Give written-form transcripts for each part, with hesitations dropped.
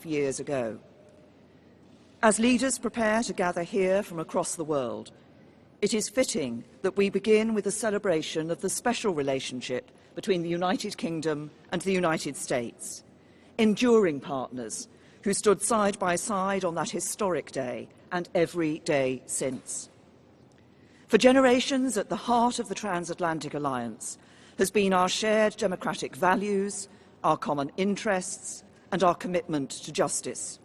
75 years ago. As leaders prepare to gather here from across the world, it is fitting that we begin with a celebration of the special relationship between the United Kingdom and the United States, enduring partners who stood side by side on that historic day and every day since. For generations, at the heart of the transatlantic alliance has been our shared democratic values, our common interests, and our commitment to justice.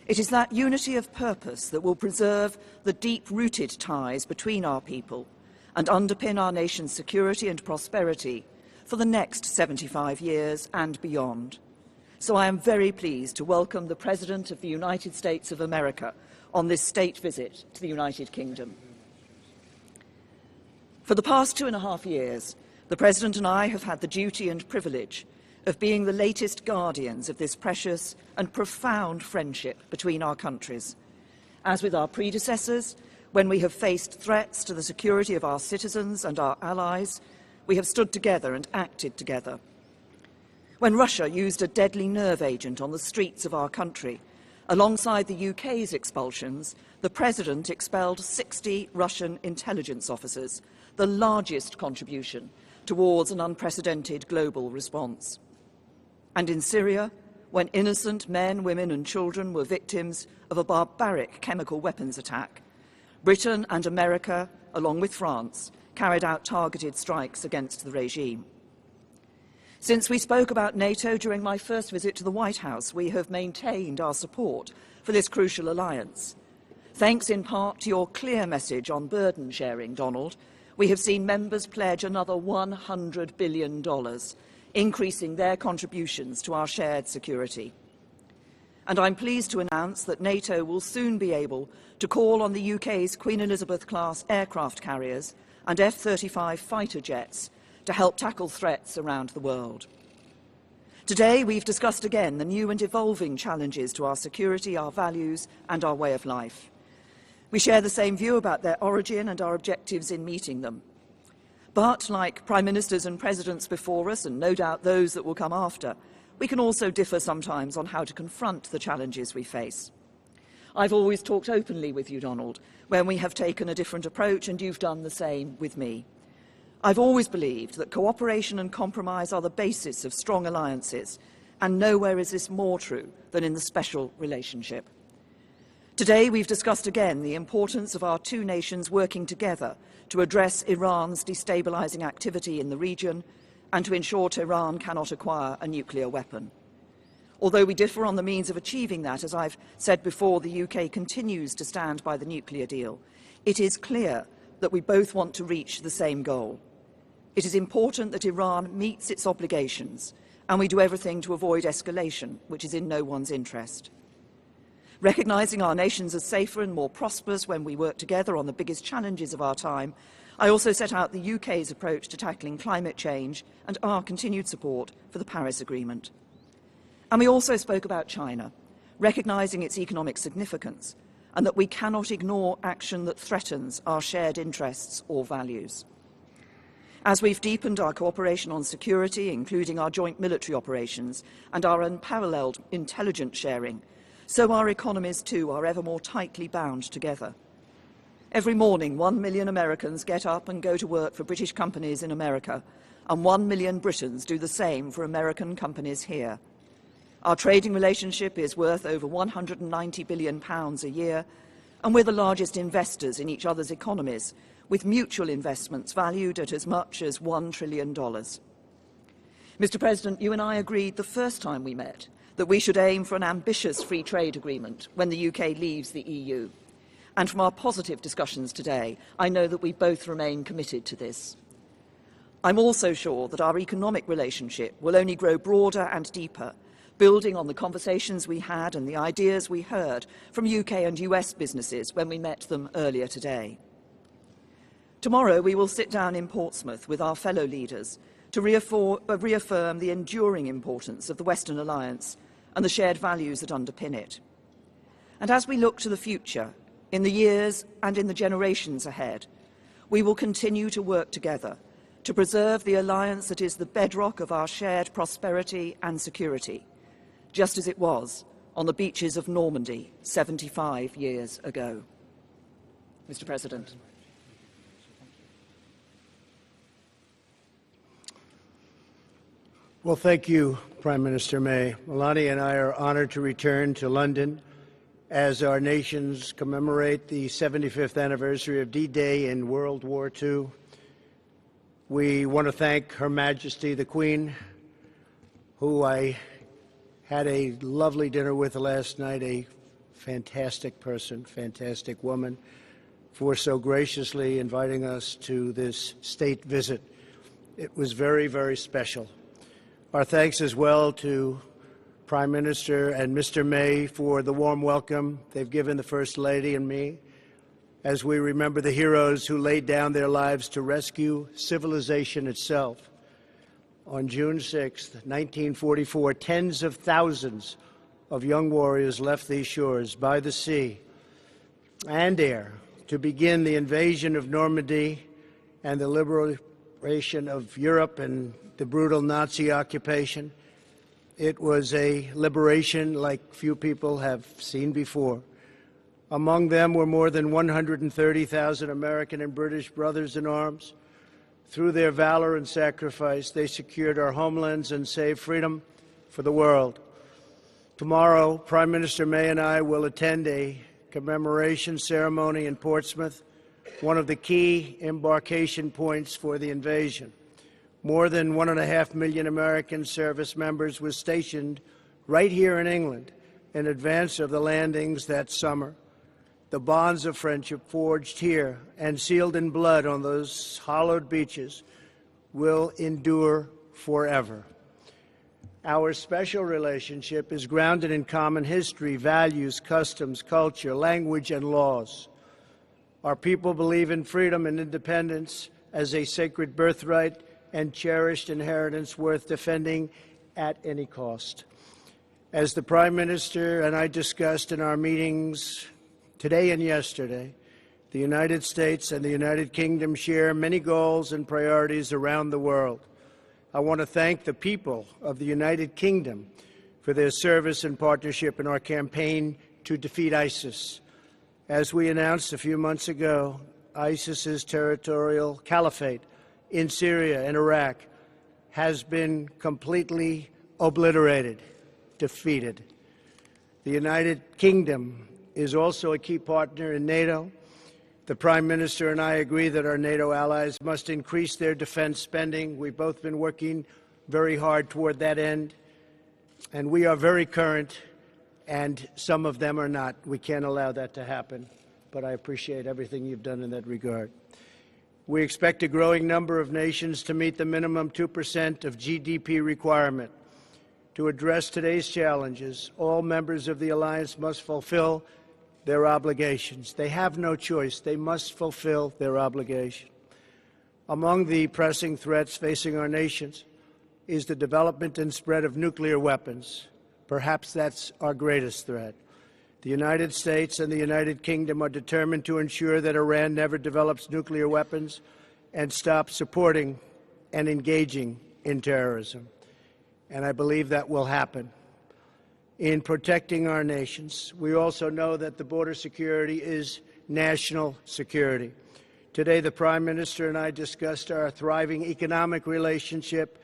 It is that unity of purpose that will preserve the deep-rooted ties between our people and underpin our nation's security and prosperity for the next 75 years and beyond. So I am very pleased to welcome the President of the United States of America on this state visit to the United Kingdom. For the past 2.5 years, the President and I have had the duty and privilege of being the latest guardians of this precious and profound friendship between our countries. As with our predecessors, when we have faced threats to the security of our citizens and our allies, we have stood together and acted together. When Russia used a deadly nerve agent on the streets of our country, alongside the UK's expulsions, the President expelled 60 Russian intelligence officers, the largest contribution towards an unprecedented global response. And in Syria, when innocent men, women and children were victims of a barbaric chemical weapons attack, Britain and America, along with France, carried out targeted strikes against the regime. Since we spoke about NATO during my first visit to the White House, we have maintained our support for this crucial alliance. Thanks in part to your clear message on burden sharing, Donald, we have seen members pledge another $100 billion, increasing their contributions to our shared security. And I'm pleased to announce that NATO will soon be able to call on the UK's Queen Elizabeth-class aircraft carriers and F-35 fighter jets to help tackle threats around the world. Today, we've discussed again the new and evolving challenges to our security, our values, and our way of life. We share the same view about their origin and our objectives in meeting them. But, like Prime Ministers and Presidents before us, and no doubt those that will come after, we can also differ sometimes on how to confront the challenges we face. I've always talked openly with you, Donald, when we have taken a different approach, and you've done the same with me. I've always believed that cooperation and compromise are the basis of strong alliances, and nowhere is this more true than in the special relationship. Today, we've discussed again the importance of our two nations working together to address Iran's destabilizing activity in the region and to ensure Tehran cannot acquire a nuclear weapon. Although we differ on the means of achieving that, as I've said before, the UK continues to stand by the nuclear deal. It is clear that we both want to reach the same goal. It is important that Iran meets its obligations, and we do everything to avoid escalation, which is in no one's interest. Recognising our nations as safer and more prosperous when we work together on the biggest challenges of our time, I also set out the UK's approach to tackling climate change and our continued support for the Paris Agreement. And we also spoke about China, recognising its economic significance and that we cannot ignore action that threatens our shared interests or values. As we've deepened our cooperation on security, including our joint military operations and our unparalleled intelligence sharing, so our economies too are ever more tightly bound together. Every morning, 1 million Americans get up and go to work for British companies in America, and 1 million Britons do the same for American companies here. Our trading relationship is worth over £190 billion a year, and we're the largest investors in each other's economies, with mutual investments valued at as much as $1 trillion. Mr. President, you and I agreed the first time we met that we should aim for an ambitious free trade agreement when the UK leaves the EU. And from our positive discussions today, I know that we both remain committed to this. I'm also sure that our economic relationship will only grow broader and deeper, building on the conversations we had and the ideas we heard from UK and US businesses when we met them earlier today. Tomorrow we will sit down in Portsmouth with our fellow leaders to reaffirm the enduring importance of the Western Alliance and the shared values that underpin it. And as we look to the future, in the years and in the generations ahead, we will continue to work together to preserve the alliance that is the bedrock of our shared prosperity and security, just as it was on the beaches of Normandy 75 years ago. Mr. President. Well, thank you, Prime Minister May. Melania and I are honored to return to London as our nations commemorate the 75th anniversary of D-Day in World War II. We want to thank Her Majesty the Queen, who I had a lovely dinner with last night, a fantastic person, fantastic woman, for so graciously inviting us to this state visit. It was very, very special. Our thanks as well to Prime Minister and Mr. May for the warm welcome they've given the First Lady and me as we remember the heroes who laid down their lives to rescue civilization itself. On June 6, 1944, tens of thousands of young warriors left these shores by the sea and air to begin the invasion of Normandy and the liberation of Europe and the brutal Nazi occupation. It was a liberation like few people have seen before. Among them were more than 130,000 American and British brothers in arms. Through their valor and sacrifice, they secured our homelands and saved freedom for the world. Tomorrow, Prime Minister May and I will attend a commemoration ceremony in Portsmouth, one of the key embarkation points for the invasion. More than 1.5 million American service members were stationed right here in England in advance of the landings that summer. The bonds of friendship forged here and sealed in blood on those hallowed beaches will endure forever. Our special relationship is grounded in common history, values, customs, culture, language, and laws. Our people believe in freedom and independence as a sacred birthright and cherished inheritance worth defending at any cost. As the Prime Minister and I discussed in our meetings today and yesterday, the United States and the United Kingdom share many goals and priorities around the world. I want to thank the people of the United Kingdom for their service and partnership in our campaign to defeat ISIS. As we announced a few months ago, ISIS's territorial caliphate in Syria and Iraq has been completely obliterated, defeated. The United Kingdom is also a key partner in NATO. The Prime Minister and I agree that our NATO allies must increase their defense spending. We've both been working very hard toward that end, and we are very current, and some of them are not. We can't allow that to happen, but I appreciate everything you've done in that regard. We expect a growing number of nations to meet the minimum 2% of GDP requirement. To address today's challenges, all members of the alliance must fulfill their obligations. They have no choice. They must fulfill their obligation. Among the pressing threats facing our nations is the development and spread of nuclear weapons. Perhaps that's our greatest threat. The United States and the United Kingdom are determined to ensure that Iran never develops nuclear weapons and stops supporting and engaging in terrorism. And I believe that will happen. In protecting our nations, we also know that the border security is national security. Today, the Prime Minister and I discussed our thriving economic relationship.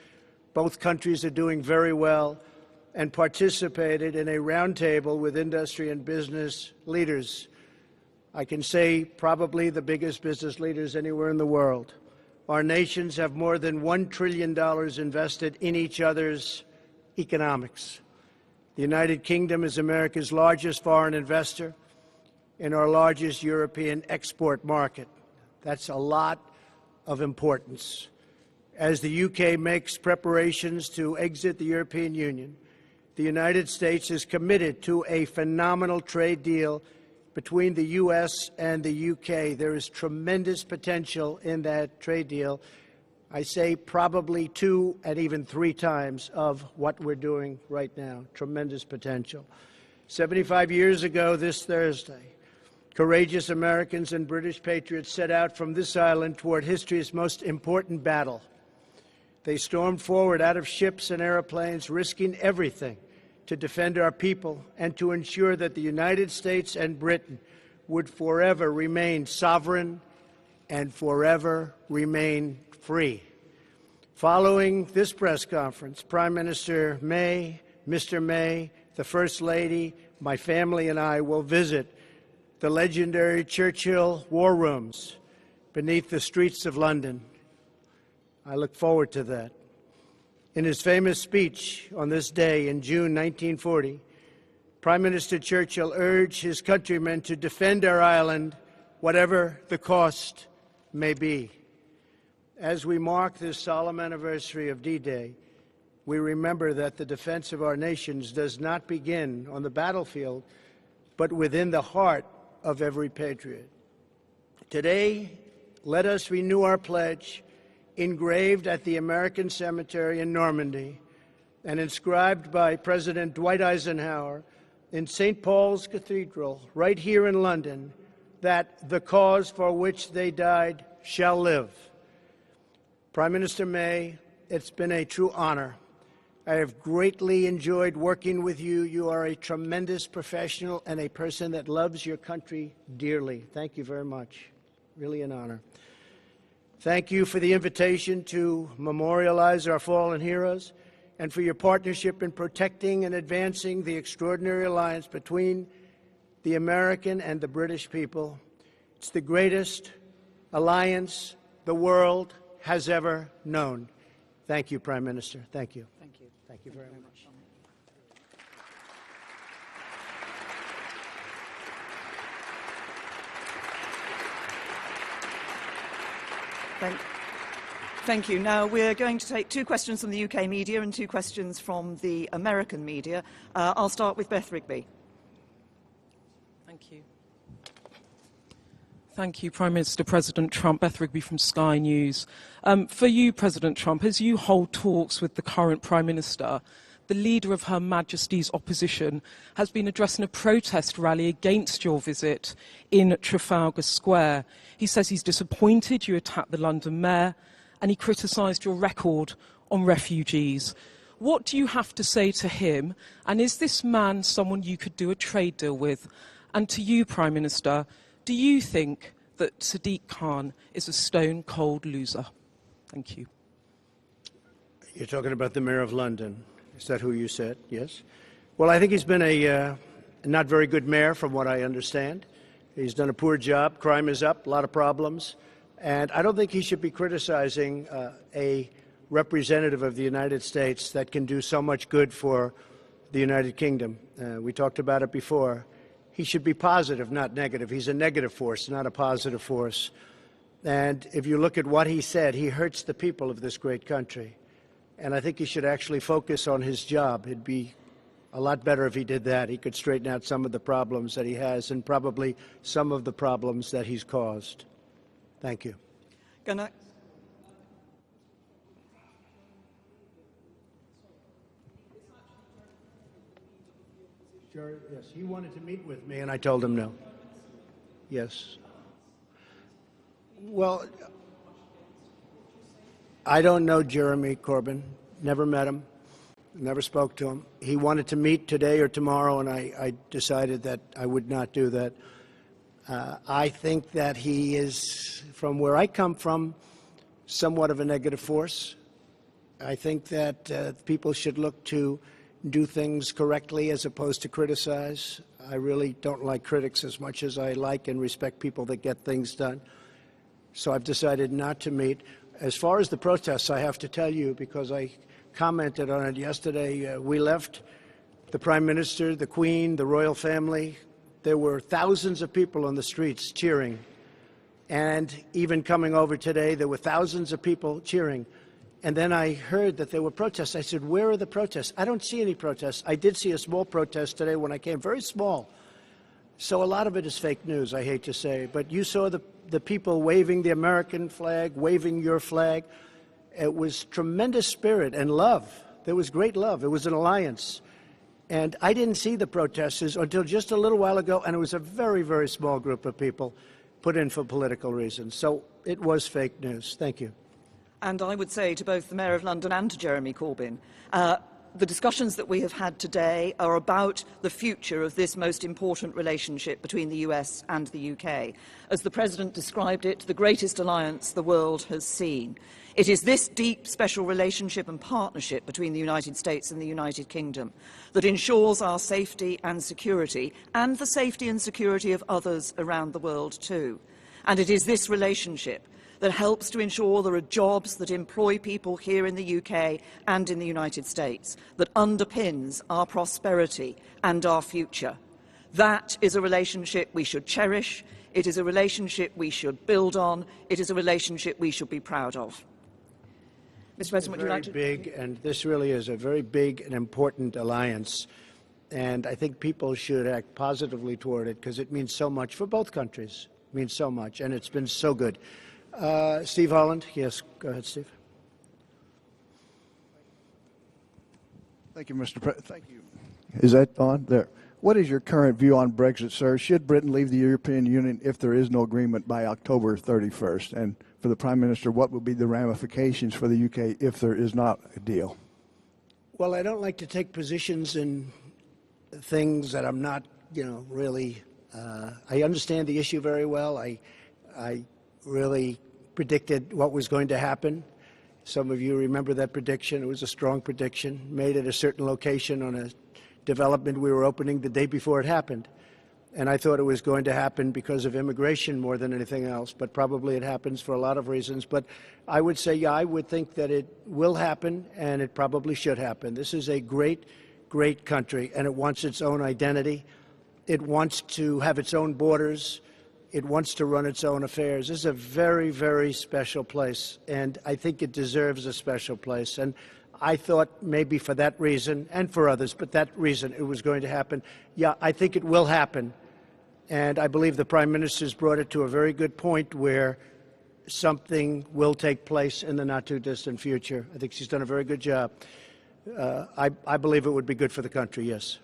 Both countries are doing very well, and participated in a roundtable with industry and business leaders. I can say probably the biggest business leaders anywhere in the world. Our nations have more than $1 trillion invested in each other's economics. The United Kingdom is America's largest foreign investor and our largest European export market. That's a lot of importance. As the UK makes preparations to exit the European Union, the United States is committed to a phenomenal trade deal between the U.S. and the UK. There is tremendous potential in that trade deal. I say probably 2 and even 3 times of what we're doing right now. Tremendous potential. 75 years ago this Thursday, courageous Americans and British patriots set out from this island toward history's most important battle. They stormed forward out of ships and airplanes, risking everything to defend our people and to ensure that the United States and Britain would forever remain sovereign and forever remain free. Following this press conference, Prime Minister May, Mr. May, the First Lady, my family and I will visit the legendary Churchill War Rooms beneath the streets of London. I look forward to that. In his famous speech on this day in June 1940, Prime Minister Churchill urged his countrymen to defend our island, whatever the cost may be. As we mark this solemn anniversary of D-Day, we remember that the defense of our nations does not begin on the battlefield, but within the heart of every patriot. Today, let us renew our pledge, engraved at the American Cemetery in Normandy and inscribed by President Dwight Eisenhower in St. Paul's Cathedral, right here in London, that the cause for which they died shall live. Prime Minister May, it's been a true honor. I have greatly enjoyed working with you. You are a tremendous professional and a person that loves your country dearly. Thank you very much. Really an honor. Thank you for the invitation to memorialize our fallen heroes and for your partnership in protecting and advancing the extraordinary alliance between the American and the British people. It's the greatest alliance the world has ever known. Thank you, Prime Minister. Thank you. Thank you. Thank you very much. Thank you. Now we're going to take 2 questions from the UK media and 2 questions from the American media. I'll start with Beth Rigby. Thank you. Thank you, Prime Minister President Trump. Beth Rigby from Sky News. For you, President Trump, as you hold talks with the current Prime Minister, the leader of Her Majesty's opposition has been addressing a protest rally against your visit in Trafalgar Square. He says he's disappointed you attacked the London mayor, and he criticised your record on refugees. What do you have to say to him? And is this man someone you could do a trade deal with? And to you, Prime Minister, do you think that Sadiq Khan is a stone-cold loser? Thank you. You're talking about the Mayor of London. Is that who you said? Yes? Well, I think he's been a not very good mayor, from what I understand. He's done a poor job. Crime is up, a lot of problems. And I don't think he should be criticizing a representative of the United States that can do so much good for the United Kingdom. We talked about it before. He should be positive, not negative. He's a negative force, not a positive force. And if you look at what he said, he hurts the people of this great country. And I think he should actually focus on his job. It'd be a lot better if he did that. He could straighten out some of the problems that he has and probably some of the problems that he's caused. Thank you. Gonna... Sure, yes, he wanted to meet with me, and I told him no. Yes. Well, I don't know Jeremy Corbyn. Never met him. Never spoke to him. He wanted to meet today or tomorrow, and I decided that I would not do that. I think that he is, from where I come from, somewhat of a negative force. I think that people should look to do things correctly as opposed to criticize. I really don't like critics as much as I like and respect people that get things done. So I've decided not to meet. As far as the protests, I have to tell you, because I commented on it yesterday, we left, the Prime Minister, the Queen, the royal family. There were thousands of people on the streets cheering. And even coming over today, there were thousands of people cheering. And then I heard that there were protests. I said, where are the protests? I don't see any protests. I did see a small protest today when I came, very small. So a lot of it is fake news, I hate to say. But you saw the people waving the American flag, waving your flag. It was tremendous spirit and love. There was great love. It was an alliance. And I didn't see the protesters until just a little while ago, and it was a very, very small group of people put in for political reasons. So it was fake news. Thank you. And I would say to both the Mayor of London and to Jeremy Corbyn, The discussions that we have had today are about the future of this most important relationship between the US and the UK. As the President described it, the greatest alliance the world has seen. It is this deep, special relationship and partnership between the United States and the United Kingdom that ensures our safety and security, and the safety and security of others around the world too. And it is this relationship that helps to ensure there are jobs that employ people here in the UK and in the United States, that underpins our prosperity and our future. That is a relationship we should cherish. It is a relationship we should build on. It is a relationship we should be proud of. Mr. President, would you like to... Big, and this really is a very big and important alliance. And I think people should act positively toward it because it means so much for both countries. It means so much, and it's been so good. Steve Holland. Yes, go ahead, Steve. Thank you, Mr. President. Thank you. Is that on? There. What is your current view on Brexit, sir? Should Britain leave the European Union if there is no agreement by October 31st? And for the Prime Minister, what will be the ramifications for the UK if there is not a deal? Well, I don't like to take positions in things that I'm not, really. I understand the issue very well. I really predicted what was going to happen. Some of you remember that prediction. It was a strong prediction made at a certain location on a development we were opening the day before it happened. And I thought it was going to happen because of immigration more than anything else, but probably it happens for a lot of reasons. But I would say, yeah, I would think that it will happen, and it probably should happen. This is a great, great country, and it wants its own identity. It wants to have its own borders. It wants to run its own affairs. This is a very, very special place, and I think it deserves a special place. And I thought maybe for that reason, and for others, but that reason it was going to happen. Yeah, I think it will happen. And I believe the Prime Minister's brought it to a very good point where something will take place in the not-too-distant future. I think she's done a very good job. I believe it would be good for the country, yes.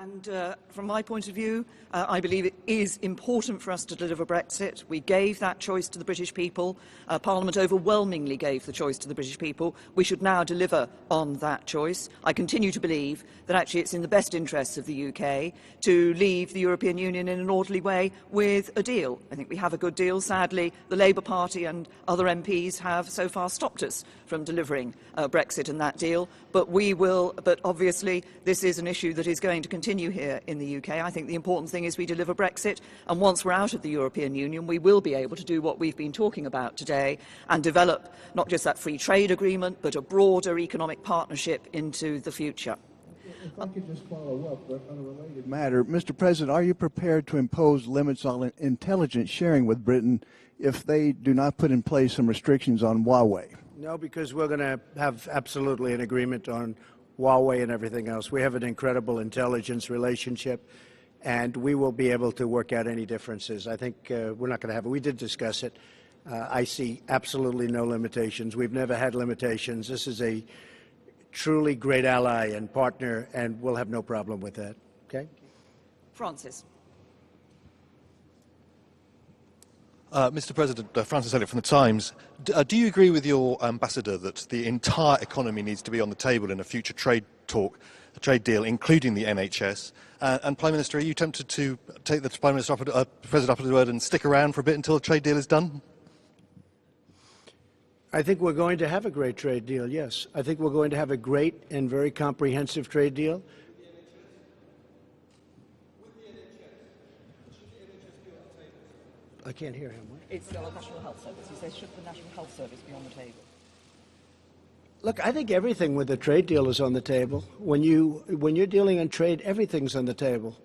And from my point of view, I believe it is important for us to deliver Brexit. We gave that choice to the British people. Parliament overwhelmingly gave the choice to the British people. We should now deliver on that choice. I continue to believe that actually it's in the best interests of the UK to leave the European Union in an orderly way with a deal. I think we have a good deal. Sadly, the Labour Party and other MPs have so far stopped us from delivering Brexit and that deal. But we will, but obviously this is an issue that is going to continue here in the UK. I think the important thing is we deliver Brexit, and once we're out of the European Union, we will be able to do what we've been talking about today and develop not just that free trade agreement, but a broader economic partnership into the future. If I could just follow up on a related matter, Mr. President, are you prepared to impose limits on intelligence sharing with Britain if they do not put in place some restrictions on Huawei? No, because we're going to have absolutely an agreement on Huawei and everything else. We have an incredible intelligence relationship, and we will be able to work out any differences. I think we're not going to have it. We did discuss it. I see absolutely no limitations. We've never had limitations. This is a truly great ally and partner, and we'll have no problem with that. Okay? Francis. Mr. President, Francis Elliott from The Times. Do you agree with your ambassador that the entire economy needs to be on the table in a future trade talk, a trade deal, including the NHS? And Prime Minister, are you tempted to take the Prime Minister President up at his word and stick around for a bit until the trade deal is done? I think we're going to have a great trade deal, yes. I think we're going to have a great and very comprehensive trade deal. I can't hear him. What? It's the National Health Service. He says, should the National Health Service be on the table? Look, I think everything with the trade deal is on the table. When you're dealing in trade, everything's on the table.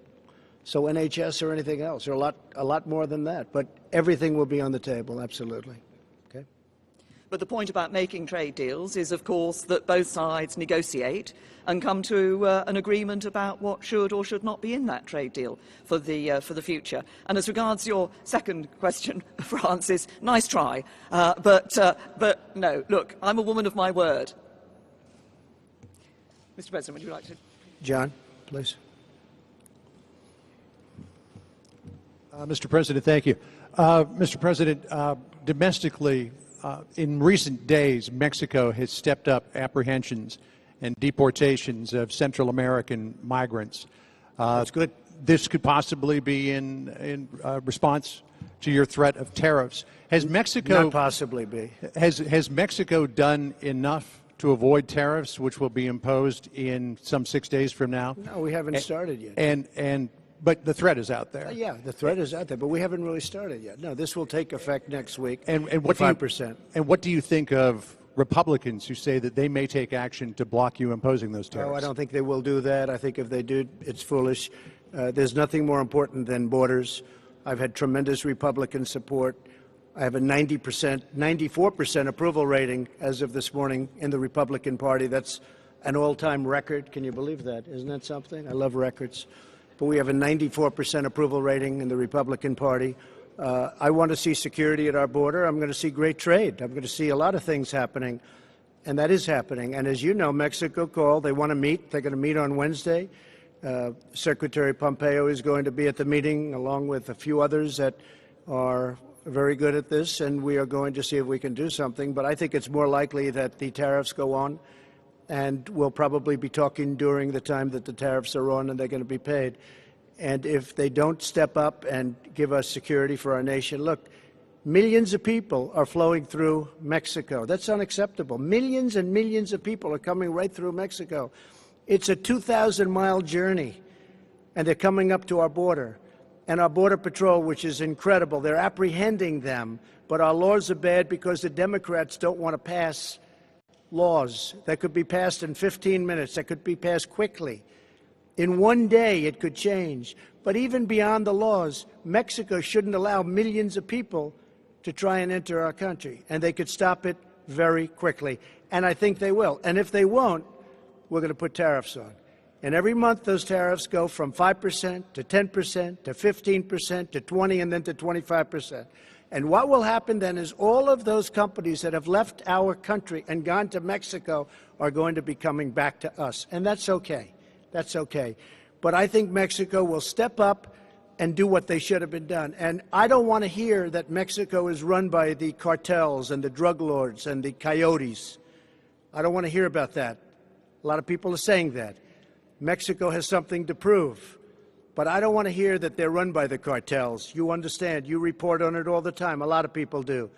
So NHS or anything else, or a lot more than that. But everything will be on the table, absolutely. Okay. But the point about making trade deals is, of course, that both sides negotiate and come to an agreement about what should or should not be in that trade deal for the future. And as regards your second question, Francis, nice try, but no. Look, I'm a woman of my word. Mr. President, would you like to? John, please. Mr. President, thank you. Mr. President, domestically, in recent days, Mexico has stepped up apprehensions and deportations of Central American migrants. That's good. This could possibly be in response to your threat of tariffs. Has Mexico Not possibly be. has Mexico done enough to avoid tariffs, which will be imposed in some 6 days from now? No, we haven't started yet. But the threat is out there. Yeah, the threat is out there, but we haven't really started yet. No, this will take effect next week. And what do you, 5%. and what do you think of Republicans who say that they may take action to block you imposing those tariffs? Oh, I don't think they will do that. I think if they do, it's foolish. There's nothing more important than borders. I've had tremendous Republican support. I have a 94% approval rating as of this morning in the Republican Party. That's an all-time record. Can you believe that? Isn't that something? I love records. But we have a 94% approval rating in the Republican Party. I want to see security at our border. I'm going to see great trade. I'm going to see a lot of things happening, and that is happening. And as you know, Mexico called. They want to meet. They're going to meet on Wednesday. Secretary Pompeo is going to be at the meeting, along with a few others that are very good at this, and we are going to see if we can do something. But I think it's more likely that the tariffs go on, and we'll probably be talking during the time that the tariffs are on and they're going to be paid. And if they don't step up and give us security for our nation, look, millions of people are flowing through Mexico. That's unacceptable. Millions and millions of people are coming right through Mexico. It's a 2,000-mile journey, and they're coming up to our border. And our Border Patrol, which is incredible, they're apprehending them. But our laws are bad because the Democrats don't want to pass laws that could be passed in 15 minutes, that could be passed quickly. In one day, it could change. But even beyond the laws, Mexico shouldn't allow millions of people to try and enter our country. And they could stop it very quickly. And I think they will. And if they won't, we're going to put tariffs on. And every month, those tariffs go from 5% to 10% to 15% to 20% and then to 25%. And what will happen then is all of those companies that have left our country and gone to Mexico are going to be coming back to us. And that's okay. That's okay. But I think Mexico will step up and do what they should have been done. And I don't want to hear that Mexico is run by the cartels and the drug lords and the coyotes. I don't want to hear about that. A lot of people are saying that. Mexico has something to prove. But I don't want to hear that they're run by the cartels. You understand. You report on it all the time. A lot of people do.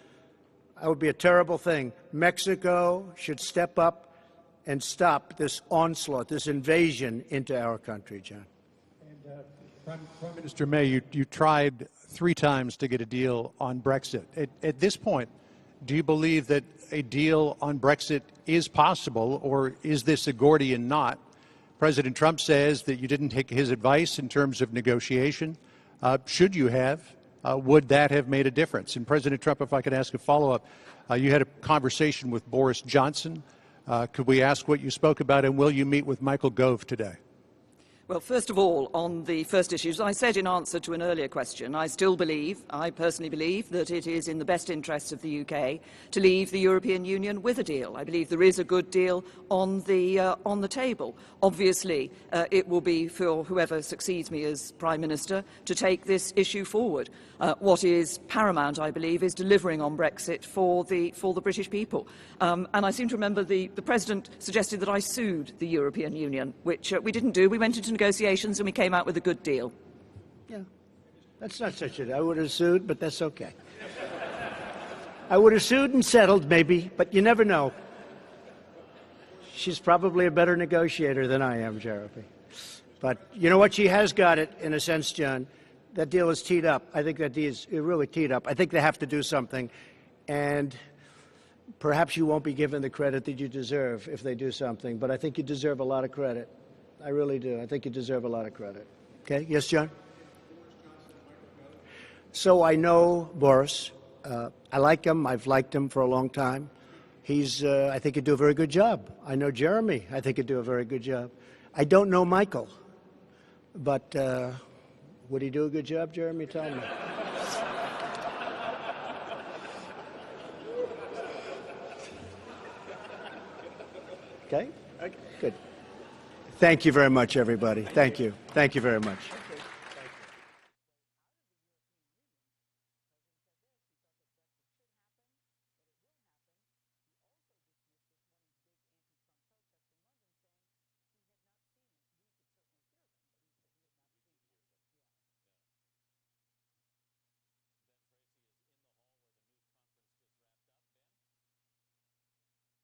That would be a terrible thing. Mexico should step up and stop this onslaught, this invasion into our country, John. And Prime Minister May, you tried 3 times to get a deal on Brexit. At this point, do you believe that a deal on Brexit is possible, or is this a Gordian knot? President Trump says that you didn't take his advice in terms of negotiation. Should you have? Would that have made a difference? And President Trump, if I could ask a follow-up, you had a conversation with Boris Johnson. Could we ask what you spoke about, and will you meet with Michael Gove today? Well, first of all, on the first issue, as I said in answer to an earlier question, I personally believe, that it is in the best interests of the UK to leave the European Union with a deal. I believe there is a good deal on the table. Obviously, it will be for whoever succeeds me as Prime Minister to take this issue forward. What is paramount, I believe, is delivering on Brexit for the British people. And I seem to remember the President suggested that I sued the European Union, which we didn't do. We went into negotiations and we came out with a good deal. Yeah, that's not such a... I would have sued, but that's okay. I would have sued and settled, maybe, but you never know. She's probably a better negotiator than I am, Jeremy. But you know what? She has got it, in a sense, John. That deal is teed up. I think that deal is really teed up. I think they have to do something. And perhaps you won't be given the credit that you deserve if they do something, but I think you deserve a lot of credit. I really do. I think you deserve a lot of credit. Okay? Yes, John? So I know Boris. I like him. I've liked him for a long time. I think he'd do a very good job. I know Jeremy. I think he'd do a very good job. I don't know Michael. But would he do a good job, Jeremy? Tell me. Okay? Good. Thank you very much, everybody. Thank you. Thank you very much.